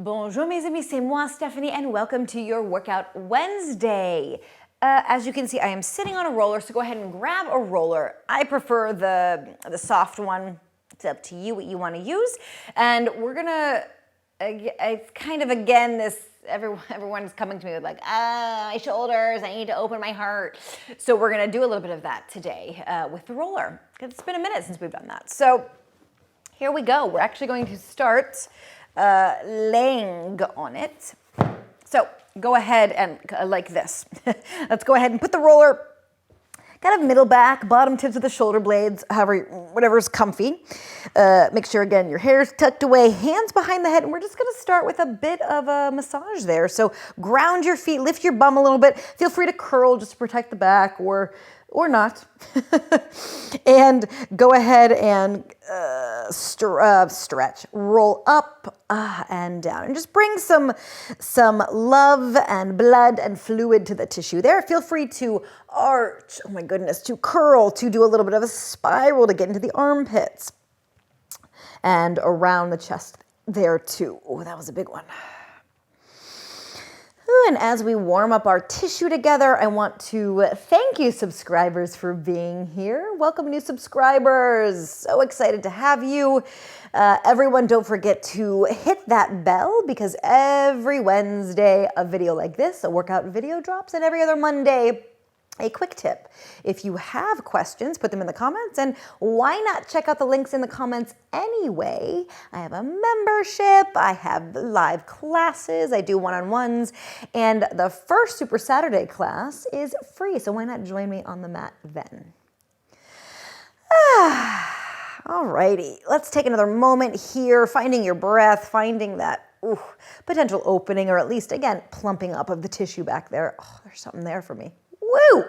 Bonjour mes amis, c'est moi Stephanie and welcome to your Workout Wednesday. As you can see, I am sitting on a roller, so go ahead and grab a roller. I prefer the soft one. It's up to you what you want to use. And we're gonna, it's kind of again this, everyone's coming to me with like, my shoulders, I need to open my heart. So we're gonna do a little bit of that today with the roller. It's been a minute since we've done that. So here we go. We're actually going to start laying on it. So go ahead and like this. Let's go ahead and put the roller kind of middle back, bottom tips of the shoulder blades, however, whatever's comfy. Make sure again your hair's tucked away, hands behind the head, and we're just gonna start with a bit of a massage there. So ground your feet, lift your bum a little bit. Feel free to curl just to protect the back or not. And go ahead and stretch, roll up and down, and just bring some love and blood and fluid to the tissue there. Feel free to arch, oh my goodness, to curl, to do a little bit of a spiral to get into the armpits and around the chest there too. Oh, that was a big one. And as we warm up our tissue together, I want to thank you subscribers for being here. Welcome new subscribers. So excited to have you. Everyone, don't forget to hit that bell because every Wednesday a video like this, a workout video drops, and every other Monday a quick tip. If you have questions, put them in the comments, and why not check out the links in the comments anyway? I have a membership, I have live classes, I do one-on-ones, and the first Super Saturday class is free, so why not join me on the mat then? Alrighty, let's take another moment here, finding your breath, finding that potential opening, or at least, again, plumping up of the tissue back there. Oh, there's something there for me. Woo!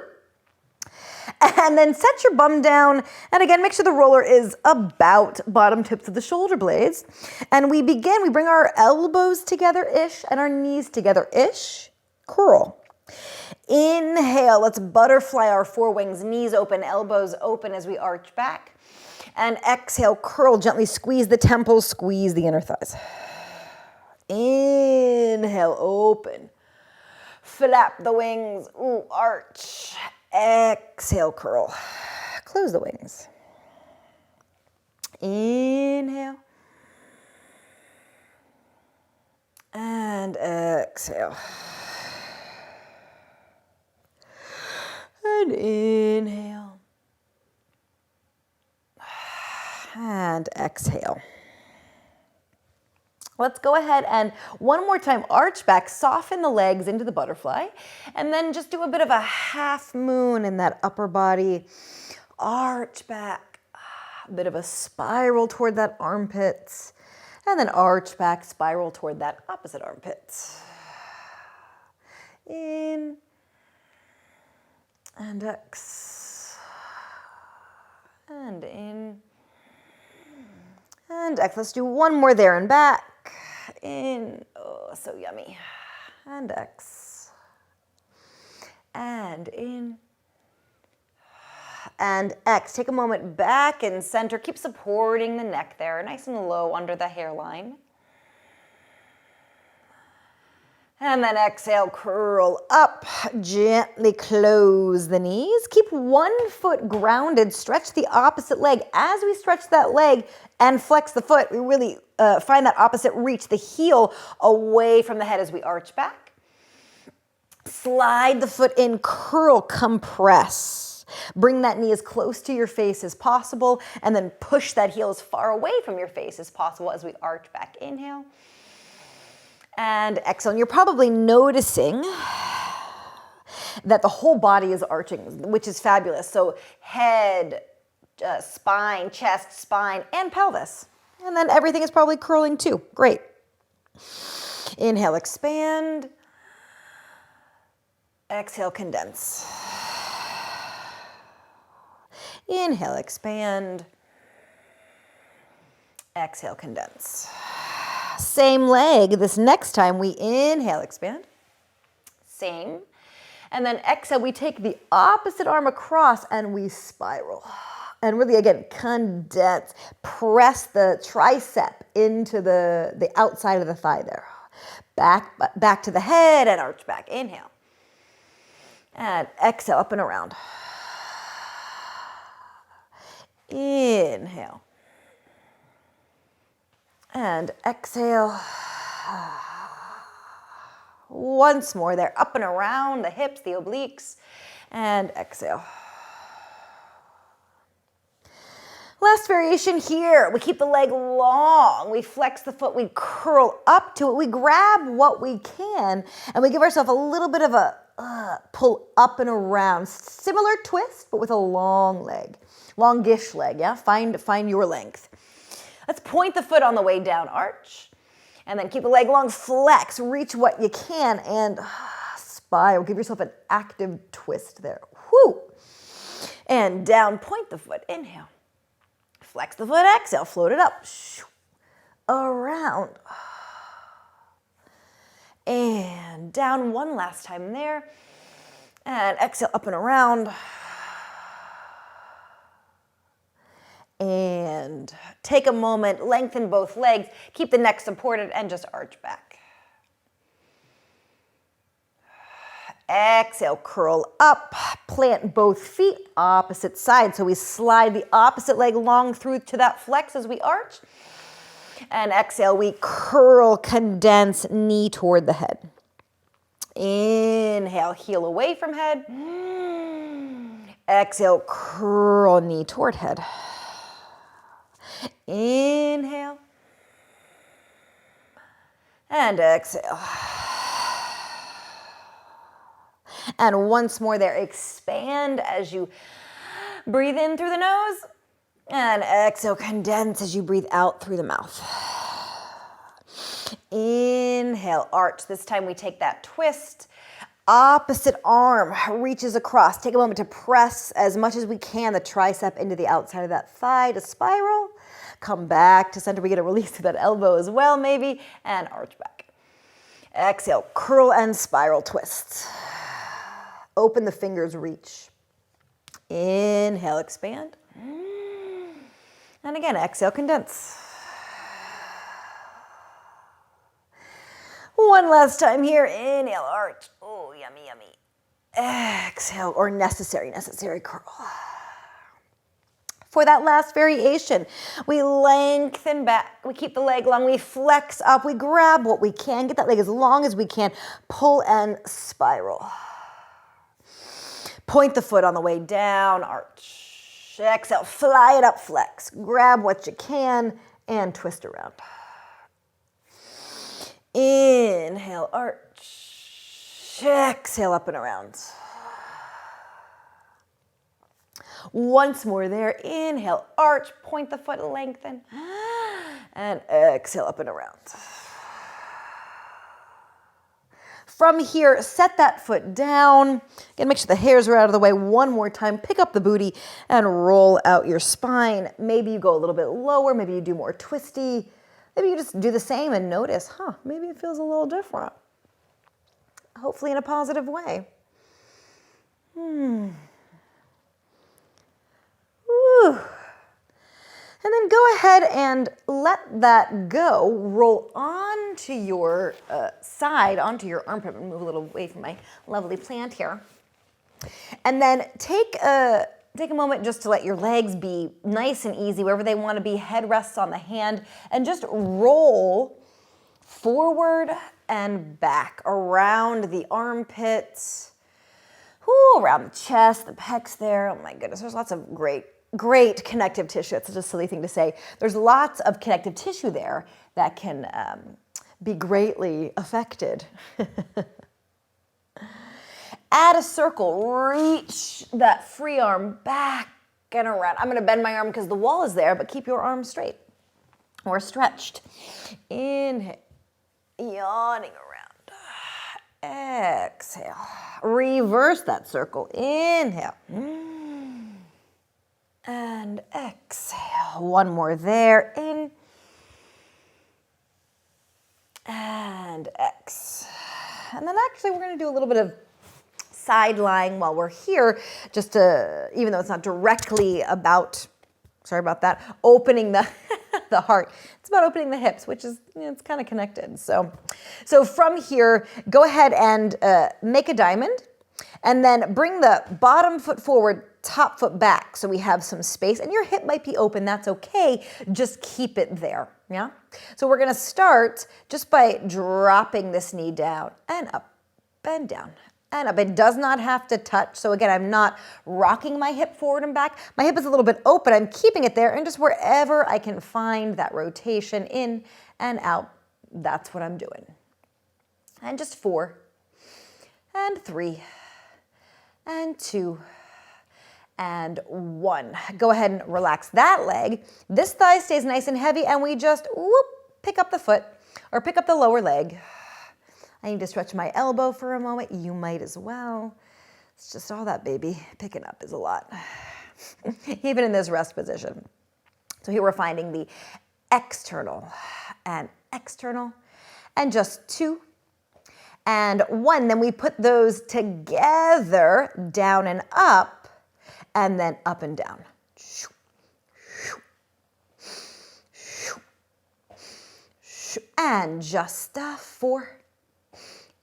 And then set your bum down. And again, make sure the roller is about bottom tips of the shoulder blades. And we begin, we bring our elbows together-ish and our knees together-ish. Curl. Inhale, let's butterfly our forewings, knees open, elbows open as we arch back. And exhale, curl, gently squeeze the temples, squeeze the inner thighs. Inhale, open. Flap the wings, ooh, arch. Exhale, curl. Close the wings. Inhale. And exhale. And inhale. And exhale. Let's go ahead and one more time, arch back, soften the legs into the butterfly, and then just do a bit of a half moon in that upper body. Arch back, a bit of a spiral toward that armpit, and then arch back, spiral toward that opposite armpit. In, and ex, and in, and ex. Let's do one more there and back. In, oh, so yummy. And ex. And in. And ex. Take a moment back and center. Keep supporting the neck there, nice and low under the hairline. And then exhale, curl up, gently close the knees. Keep one foot grounded, stretch the opposite leg. As we stretch that leg and flex the foot, we really find that opposite reach, the heel away from the head as we arch back. Slide the foot in, curl, compress. Bring that knee as close to your face as possible, and then push that heel as far away from your face as possible as we arch back. Inhale. And exhale. And you're probably noticing that the whole body is arching, which is fabulous. So head, spine, chest, spine, and pelvis. And then everything is probably curling too. Great. Inhale, expand. Exhale, condense. Inhale, expand. Exhale, condense. Same leg. This next time we inhale, expand. Same. And then exhale, we take the opposite arm across and we spiral. And really, again, condense. Press the tricep into the outside of the thigh there. Back to the head and arch back. Inhale. And exhale, up and around. Inhale. And exhale. Once more there, up and around the hips, the obliques, and exhale. Last variation here, we keep the leg long, we flex the foot, we curl up to it, we grab what we can, and we give ourselves a little bit of a pull up and around. Similar twist, but with a long leg, longish leg, yeah? Find your length. Let's point the foot on the way down, arch, and then keep the leg long, flex, reach what you can, and spiral. Give yourself an active twist there. Whoo! And down, point the foot, inhale. Flex the foot, exhale, float it up, around, and down one last time there, and exhale, up and around, and take a moment, lengthen both legs, keep the neck supported, and just arch back. Exhale, curl up, plant both feet opposite side. So we slide the opposite leg long through to that flex as we arch. And exhale, we curl, condense, knee toward the head. Inhale, heel away from head. Exhale, curl, knee toward head. Inhale. And exhale. And once more there, expand as you breathe in through the nose. And exhale, condense as you breathe out through the mouth. Inhale, arch. This time we take that twist. Opposite arm reaches across. Take a moment to press as much as we can the tricep into the outside of that thigh to spiral. Come back to center. We get a release through that elbow as well, maybe. And arch back. Exhale, curl and spiral twists. Open the fingers, reach. Inhale, expand. And again, exhale, condense. One last time here. Inhale, arch. Oh, yummy, yummy. Exhale, or necessary curl. For that last variation, we lengthen back. We keep the leg long. We flex up. We grab what we can. Get that leg as long as we can. Pull and spiral. Point the foot on the way down, arch. Exhale, fly it up, flex. Grab what you can and twist around. Inhale, arch. Exhale, up and around. Once more there. Inhale, arch. Point the foot, lengthen. And exhale, up and around. From here, set that foot down. Again, make sure the hairs are out of the way. One more time, pick up the booty and roll out your spine. Maybe you go a little bit lower. Maybe you do more twisty. Maybe you just do the same and notice, maybe it feels a little different. Hopefully in a positive way. Ooh. And then go ahead and let that go. Roll onto your side, onto your armpit. I'm gonna move a little away from my lovely plant here. And then take a moment just to let your legs be nice and easy, wherever they want to be. Head rests on the hand. And just roll forward and back around the armpits. Around the chest, the pecs there. Oh my goodness, there's lots of great connective tissue. It's such a silly thing to say. There's lots of connective tissue there that can be greatly affected. Add a circle. Reach that free arm back and around. I'm going to bend my arm because the wall is there, but keep your arm straight or stretched. Inhale. Yawning around. Exhale. Reverse that circle. Inhale. And exhale. One more there. In. And exhale. And then actually we're going to do a little bit of side lying while we're here, just to, even though it's not directly about, sorry about that, opening the the heart. It's about opening the hips, which is, it's kind of connected. So from here, go ahead and make a diamond, and then bring the bottom foot forward, top foot back, so we have some space. And your hip might be open, that's okay. Just keep it there, yeah? So we're gonna start just by dropping this knee down and up and down and up. It does not have to touch. So again, I'm not rocking my hip forward and back. My hip is a little bit open. I'm keeping it there, and just wherever I can find that rotation in and out, that's what I'm doing. And just 4 and 3 and 2 and 1. Go ahead and relax that leg. This thigh stays nice and heavy, and we just whoop, pick up the foot or pick up the lower leg. I need to stretch my elbow for a moment. You might as well. It's just all that, baby. Picking up is a lot, even in this rest position. So here we're finding the external, and just 2 and 1. Then we put those together, down and up, and then up and down. And just 4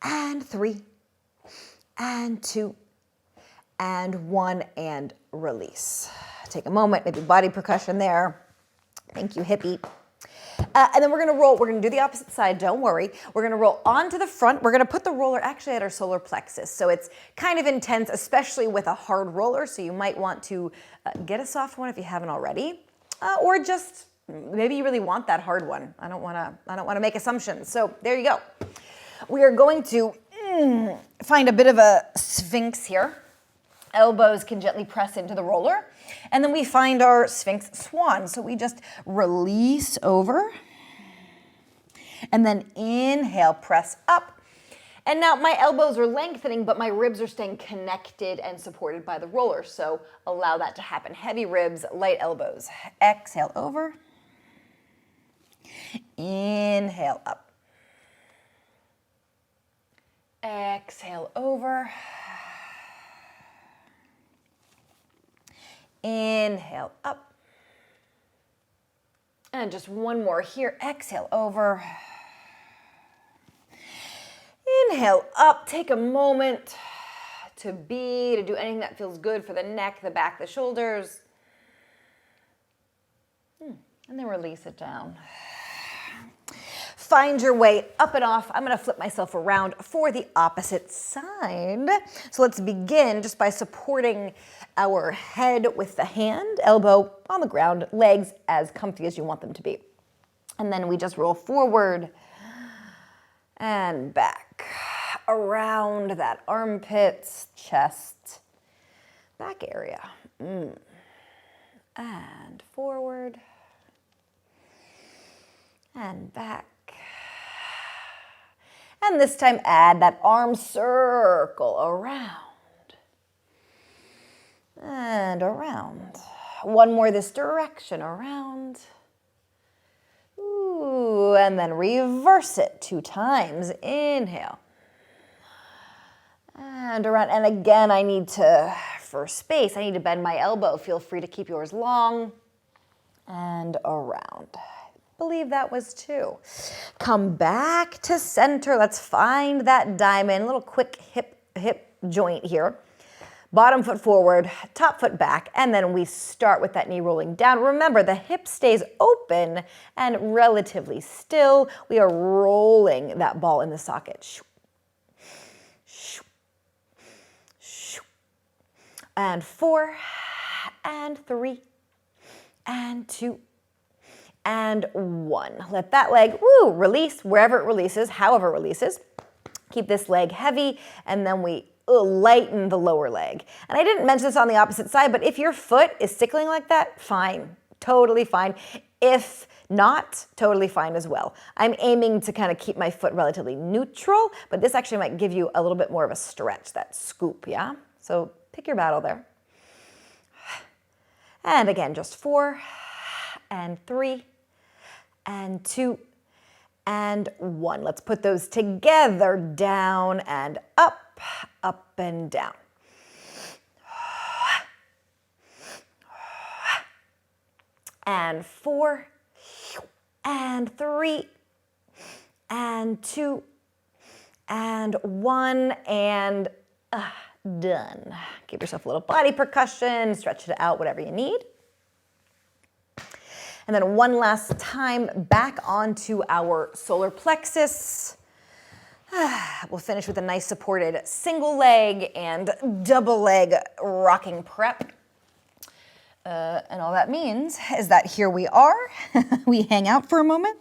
and 3 and 2 and 1, and release. Take a moment, maybe body percussion there. Thank you, hippie. And then we're gonna roll, we're gonna do the opposite side, don't worry. We're gonna roll onto the front. We're gonna put the roller actually at our solar plexus. So it's kind of intense, especially with a hard roller. So you might want to get a soft one if you haven't already, or just maybe you really want that hard one. I don't wanna make assumptions. So there you go. We are going to find a bit of a sphinx here. Elbows can gently press into the roller. And then we find our sphinx swan. So we just release over. And then inhale, press up. And now my elbows are lengthening, but my ribs are staying connected and supported by the roller. So allow that to happen. Heavy ribs, light elbows. Exhale over. Inhale up. Exhale over. Inhale up. And just one more here. Exhale over. Inhale up. Take a moment to do anything that feels good for the neck, the back, the shoulders. And then release it down. Find your way up and off. I'm gonna flip myself around for the opposite side. So let's begin just by supporting our head with the hand, elbow on the ground, legs as comfy as you want them to be. And then we just roll forward and back, around that armpits, chest, back area. And forward and back. And this time add that arm circle around and around. One more this direction, around. Ooh, and then reverse it 2 times. Inhale. And around. And again, for space, I need to bend my elbow. Feel free to keep yours long. And around. Believe that was 2. Come back to center. Let's find that diamond. A little quick hip joint here. Bottom foot forward, top foot back, and then we start with that knee rolling down. Remember, the hip stays open and relatively still. We are rolling that ball in the socket. And 4, and 3, and 2, and 1. Let that leg, release wherever it releases, however it releases. Keep this leg heavy, and then we lighten the lower leg. And I didn't mention this on the opposite side, but if your foot is tickling like that, fine, totally fine. If not, totally fine as well. I'm aiming to kind of keep my foot relatively neutral, but this actually might give you a little bit more of a stretch, that scoop, yeah? So pick your battle there. And again, just 4, and 3, and 2, and 1. Let's put those together, down and up, up and down. And 4, and 3, and 2, and 1, and done. Give yourself a little body percussion, stretch it out, whatever you need. And then one last time, back onto our solar plexus. We'll finish with a nice supported single leg and double leg rocking prep. And all that means is that here we are. We hang out for a moment.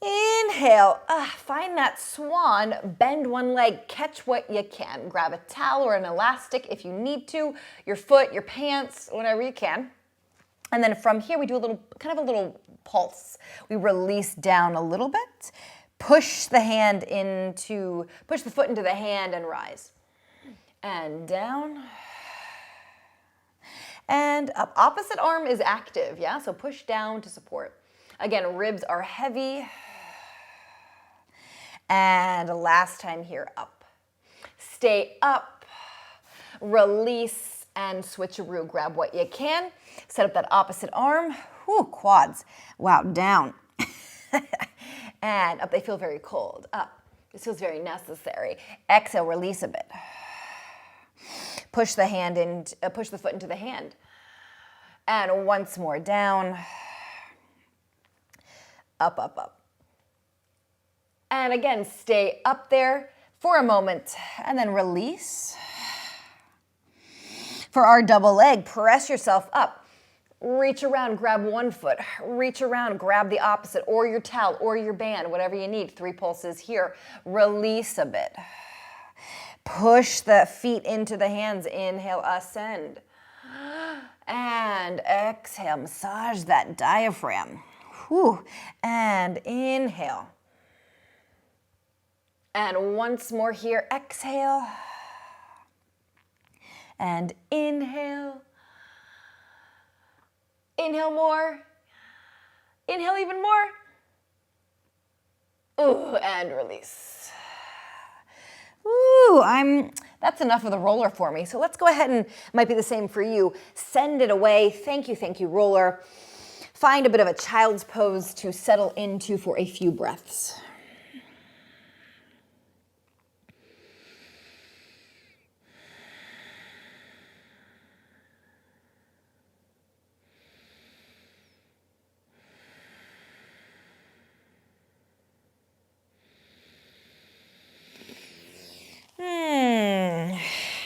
Inhale, find that swan, bend one leg, catch what you can. Grab a towel or an elastic if you need to, your foot, your pants, whatever you can. And then from here, we do a little, kind of a little pulse. We release down a little bit, push the foot into the hand and rise. And down. And up. Opposite arm is active, yeah? So push down to support. Again, ribs are heavy. And last time here, up. Stay up, release, and switcheroo. Grab what you can. Set up that opposite arm. Whew, quads. Wow, down. And up, they feel very cold. Up. This feels very necessary. Exhale, release a bit. Push the hand in, push the foot into the hand. And once more, down. Up, up, up. And again, stay up there for a moment and then release. For our double leg, press yourself up. Reach around, grab one foot. Reach around, grab the opposite, or your towel, or your band, whatever you need. 3 pulses here. Release a bit. Push the feet into the hands. Inhale, ascend. And exhale, massage that diaphragm. Whew. And inhale. And once more here, exhale. And inhale. Inhale more. Inhale even more. Ooh, and release. Ooh, that's enough of the roller for me. So let's go ahead and, might be the same for you. Send it away. Thank you, roller. Find a bit of a child's pose to settle into for a few breaths.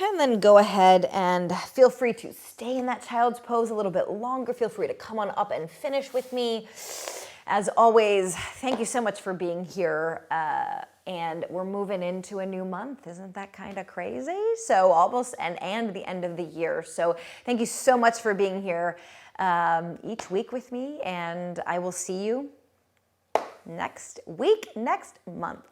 And then go ahead and feel free to stay in that child's pose a little bit longer. Feel free to come on up and finish with me. As always, thank you so much for being here. And we're moving into a new month. Isn't that kind of crazy? So almost and the end of the year. So thank you so much for being here each week with me. And I will see you next week, next month.